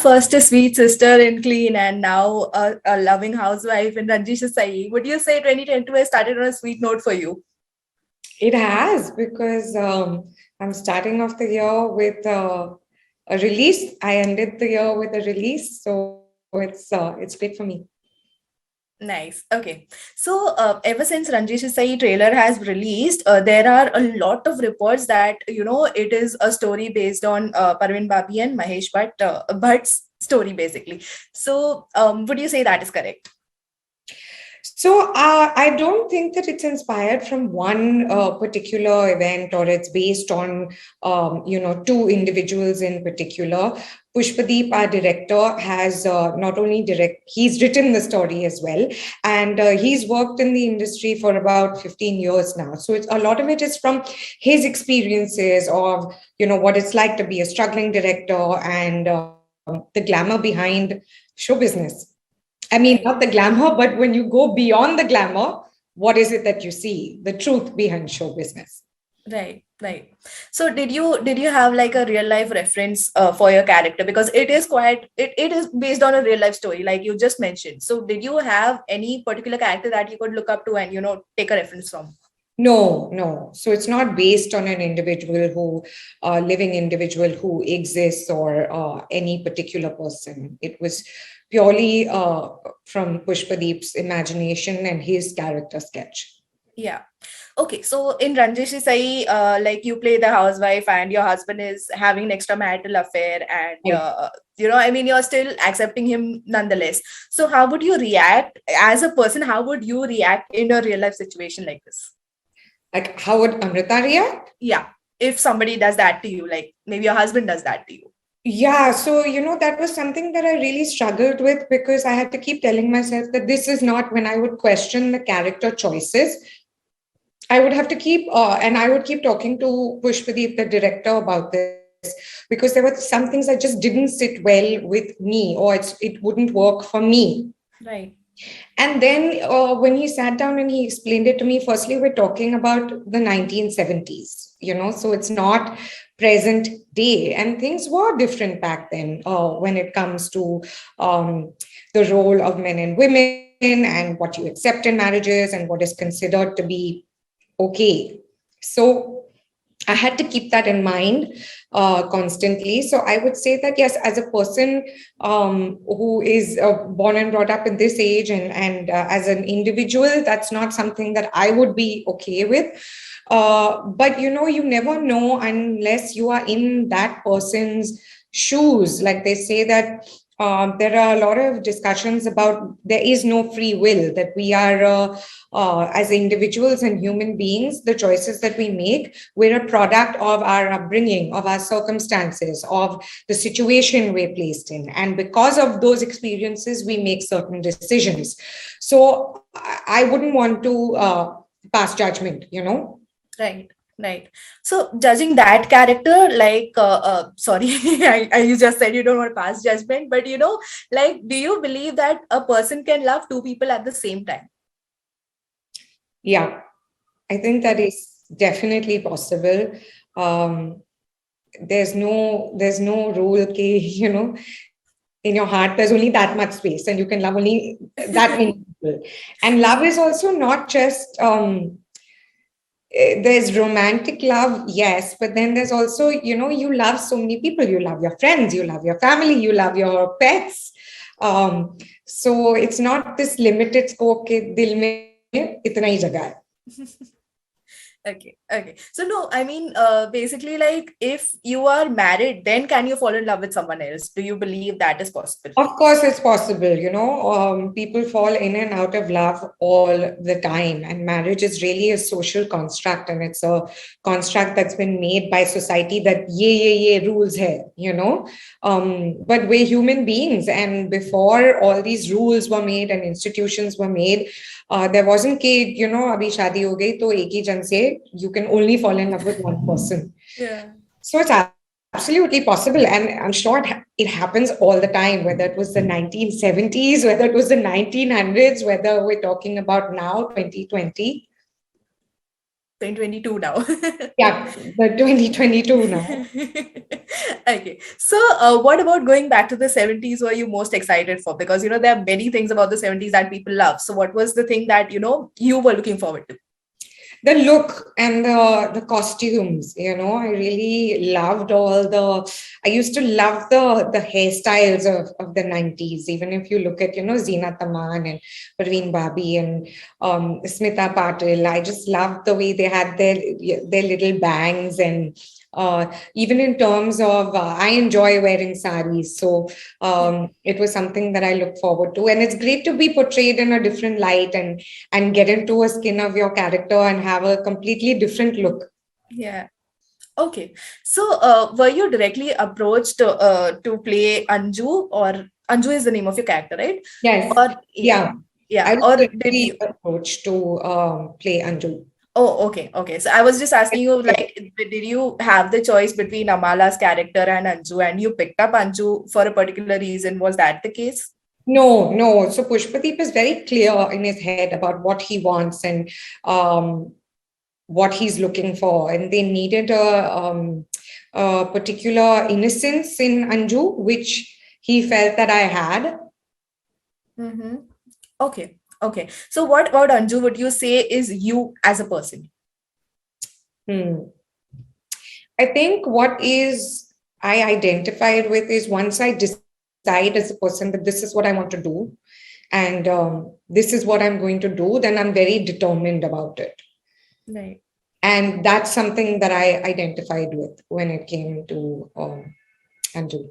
first a sweet sister in Clean and now a loving housewife in Ranjish Hi Sahi. Would you say 2022 has started on a sweet note for you? It has, because I'm starting off the year with a release. I ended the year with a release, so it's great for me. Nice. Okay. So, ever since Ranjish Hi Sahi trailer has released, there are a lot of reports that, it is a story based on Parveen Babi and Mahesh Bhatt's story, basically. So, would you say that is correct? So I don't think that it's inspired from one particular event, or it's based on two individuals in particular. Pushpadeep, our director, has not only he's written the story as well, and he's worked in the industry for about 15 years now. So a lot of it is from his experiences of what it's like to be a struggling director, and the glamour behind show business. I mean, Right. not the glamour, but when you go beyond the glamour, what is it that you see? The truth behind show business. Right, right. So did you have like a real life reference for your character? Because it is based on a real life story, like you just mentioned. So did you have any particular character that you could look up to and take a reference from? No, no. So it's not based on an individual living individual who exists, or any particular person. It was purely from Pushpadeep's imagination and his character sketch. Yeah. Okay. So in Ranjish Hi Sahi, like you play the housewife and your husband is having an extramarital affair, and Right. I mean, you're still accepting him nonetheless. So how would you react as a person? How would you react in a real life situation like this? Like, how would Amrita react? Yeah, if somebody does that to you, like maybe your husband does that to you. Yeah, so that was something that I really struggled with, because I had to keep telling myself that this is not when I would question the character choices. I would have to and I would keep talking to Pushpadeep, the director, about this, because there were some things that just didn't sit well with me, or it wouldn't work for me. Right. And then when he sat down and he explained it to me, firstly, we're talking about the 1970s, so it's not present day. And things were different back then when it comes to the role of men and women, and what you accept in marriages, and what is considered to be okay. So I had to keep that in mind constantly. So I would say that, yes, as a person who is born and brought up in this age, and as an individual, that's not something that I would be okay with. But you never know unless you are in that person's shoes. Like they say that there are a lot of discussions about there is no free will, that we are as individuals and human beings, the choices that we make, we're a product of our upbringing, of our circumstances, of the situation we're placed in. And because of those experiences, we make certain decisions. So I wouldn't want to pass judgment. Right. Right. So judging that character, like, sorry, you just said you don't want to pass judgment, but like, do you believe that a person can love two people at the same time? Yeah, I think that is definitely possible. Um, there's no rule ke, in your heart there's only that much space, and you can love only that many people. And love is also not just there's romantic love, yes, but then there's also, you love so many people. You love your friends, you love your family, you love your pets. So it's not this limited scope ke dil mein itna hi jagah hai. Okay, okay. So no, I mean, basically, like, if you are married, then can you fall in love with someone else? Do you believe that is possible? Of course, it's possible. People fall in and out of love all the time. And marriage is really a social construct. And it's a construct that's been made by society that ye rules hai. But we're human beings. And before all these rules were made and institutions were made, there wasn't कि, abhi shadi ho gayi, to ek hi jan se, you can only fall in love with one person. Yeah. So it's absolutely possible. And I'm sure it happens all the time, whether it was the 1970s, whether it was the 1900s, whether we're talking about now, 2020. 2022 now. Yeah, the 2022 now. Okay. So, what about going back to the 70s were you most excited for? Because, there are many things about the 70s that people love. So, what was the thing that, you were looking forward to? The look and the costumes, I really loved all the. I used to love the hairstyles of the 90s. Even if you look at Zeenat Aman and Parveen Babi and Smita Patil, I just loved the way they had their little bangs. And even in terms of I enjoy wearing saris, so it was something that I look forward to. And it's great to be portrayed in a different light and get into a skin of your character and have a completely different look. Yeah. Okay. So, were you directly approached to play Anju, or Anju is the name of your character, right? Yes. Or yeah, Yeah. I yeah. was Or did directly you? approached to play Anju. Oh, okay, okay. So I was just asking you, like, did you have the choice between Amala's character and Anju, and you picked up Anju for a particular reason? Was that the case? No, no. So Pushpadeep is very clear in his head about what he wants and um, what he's looking for. And they needed a particular innocence in Anju, which he felt that I had. Mm-hmm. Okay, okay. So what about Anju would you say is you as a person? Hmm. I think what is I identified with is once I decide as a person that this is what I want to do and this is what I'm going to do, then I'm very determined about it. Right. And that's something that I identified with when it came to Anju.